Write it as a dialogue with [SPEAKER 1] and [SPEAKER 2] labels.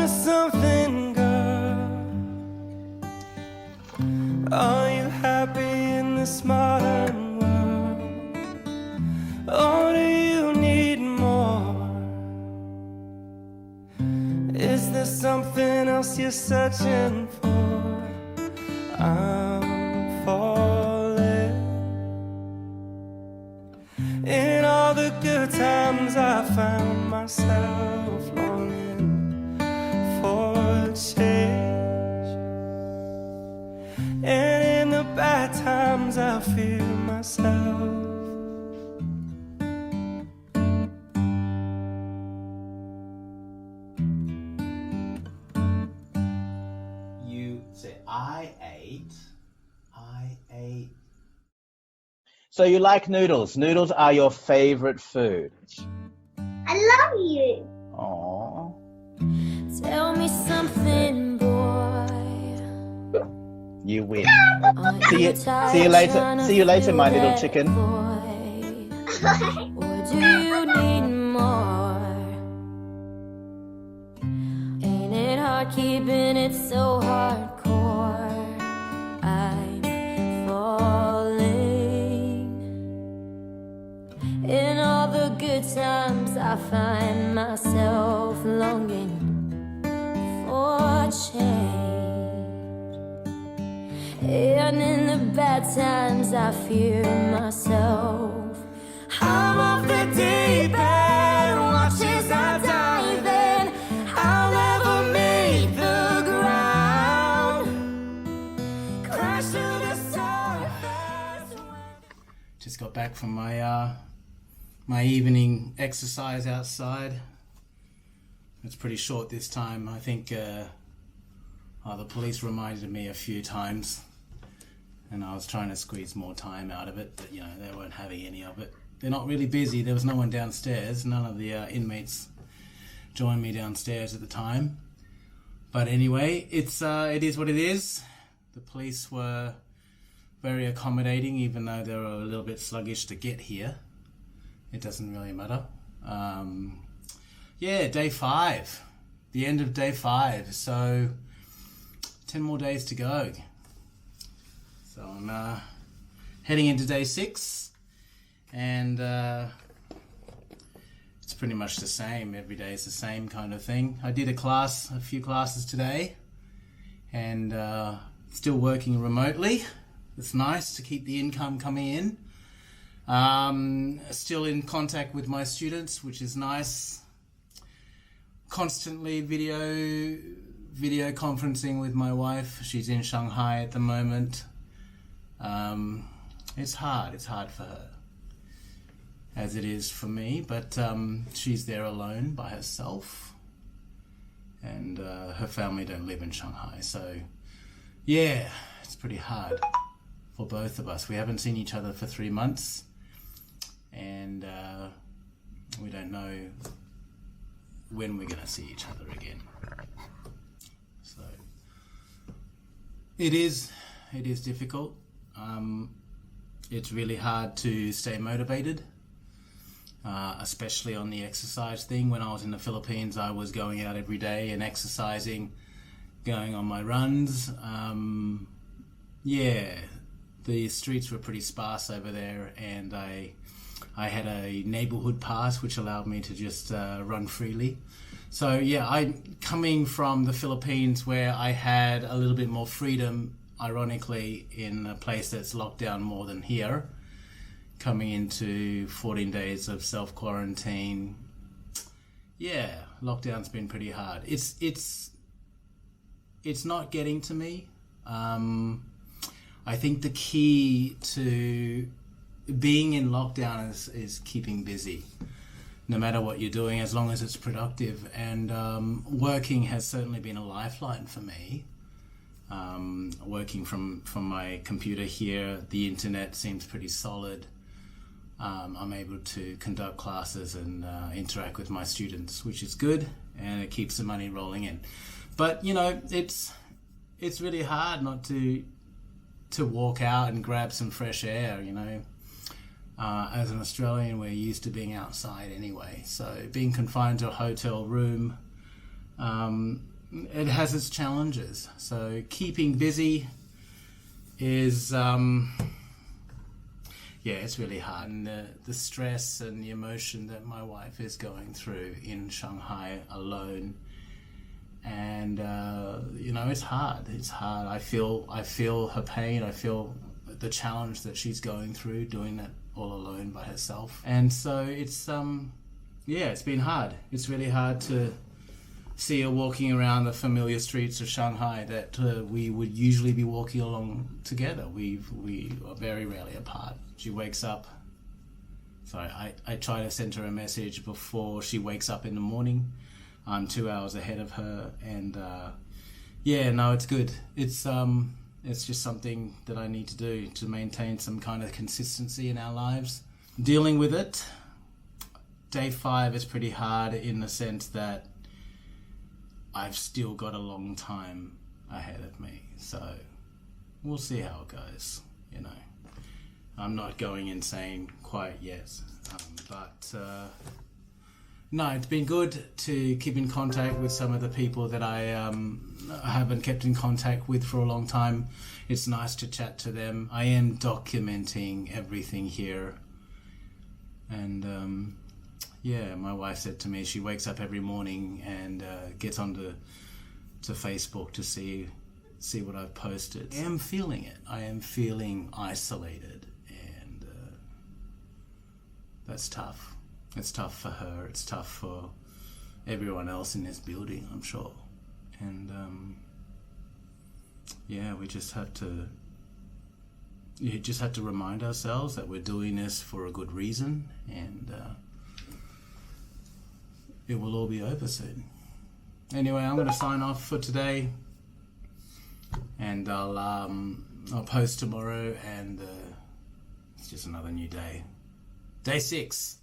[SPEAKER 1] me something, girl. Are you happy in this modern world? Or do you need more? Is there something else you're searching for? I'm falling. In all the good times I found myself longing for change, and in the bad times I feel myself.
[SPEAKER 2] You say, I ate.
[SPEAKER 3] So you like noodles. Noodles are your favorite food.
[SPEAKER 4] I love you.
[SPEAKER 3] Aww.
[SPEAKER 5] Tell me something, boy.
[SPEAKER 3] You win.
[SPEAKER 5] Are
[SPEAKER 3] See you later.
[SPEAKER 5] trying to
[SPEAKER 3] See you later,
[SPEAKER 5] fill
[SPEAKER 3] my little
[SPEAKER 5] that
[SPEAKER 3] chicken.
[SPEAKER 5] void? Or do you need more? Ain't it hard keeping it so hardcore? I'm falling. In all the good times I find myself longing for change, and in the bad times I fear myself. I'm off the deep end, watch as I dive in. I'll never make the ground, crash to the surface.
[SPEAKER 2] Just got back from my my evening exercise outside. It's pretty short this time. I think the police reminded me a few times, and I was trying to squeeze more time out of it, but you know, they weren't having any of it. They're not really busy. There was no one downstairs. None of the inmates joined me downstairs at the time. But anyway, it is what it is. The police were very accommodating, even though they were a little bit sluggish to get here. It doesn't really matter. Yeah, day 5. The end of day 5. So 10 more days to go. So I'm heading into day 6, and it's pretty much the same. Every day is the same kind of thing. I did a few classes today, and still working remotely. It's nice to keep the income coming in. Still in contact with my students, which is nice. Constantly video conferencing with my wife. She's in Shanghai at the moment. It's hard for her, as it is for me, but she's there alone by herself, and her family don't live in Shanghai, so yeah, it's pretty hard for both of us. We haven't seen each other for 3 months, and we don't know when we're going to see each other again. So it is difficult. It's really hard to stay motivated, especially on the exercise thing. When I was in the Philippines, I was going out every day and exercising, going on my runs. Yeah, the streets were pretty sparse over there, and I had a neighborhood pass which allowed me to just run freely. So yeah, I'm coming from the Philippines where I had a little bit more freedom, ironically, in a place that's locked down more than here, coming into 14 days of self-quarantine. Yeah, lockdown's been pretty hard. It's not getting to me. I think the key to being in lockdown is keeping busy, no matter what you're doing, as long as it's productive. And working has certainly been a lifeline for me. Working from my computer here, the internet seems pretty solid. I'm able to conduct classes and interact with my students, which is good, and it keeps the money rolling in. But you know, it's really hard not to walk out and grab some fresh air, you know. As an Australian, we're used to being outside anyway, so being confined to a hotel room, it has its challenges. So keeping busy is it's really hard, and the stress and the emotion that my wife is going through in Shanghai alone, and it's hard. I feel her pain. I feel the challenge that she's going through doing that all alone by herself, and so it's been hard. It's really hard to see her walking around the familiar streets of Shanghai that we would usually be walking along together. We are very rarely apart. She wakes up, so I try to send her a message before she wakes up in the morning. I'm 2 hours ahead of her, and it's good. It's just something that I need to do to maintain some kind of consistency in our lives. Dealing with it, day 5 is pretty hard in the sense that I've still got a long time ahead of me, so we'll see how it goes. I'm not going insane quite yet, but no, it's been good to keep in contact with some of the people that I haven't kept in contact with for a long time. It's nice to chat to them. I am documenting everything here, and my wife said to me she wakes up every morning and gets onto Facebook to see what I've posted. I am feeling it. I am feeling isolated, and that's tough. It's tough for her. It's tough for everyone else in this building, I'm sure. And we just have to. You just have to remind ourselves that we're doing this for a good reason, and it will all be over soon. Anyway, I'm going to sign off for today, and I'll post tomorrow, and it's just another new day. Day 6.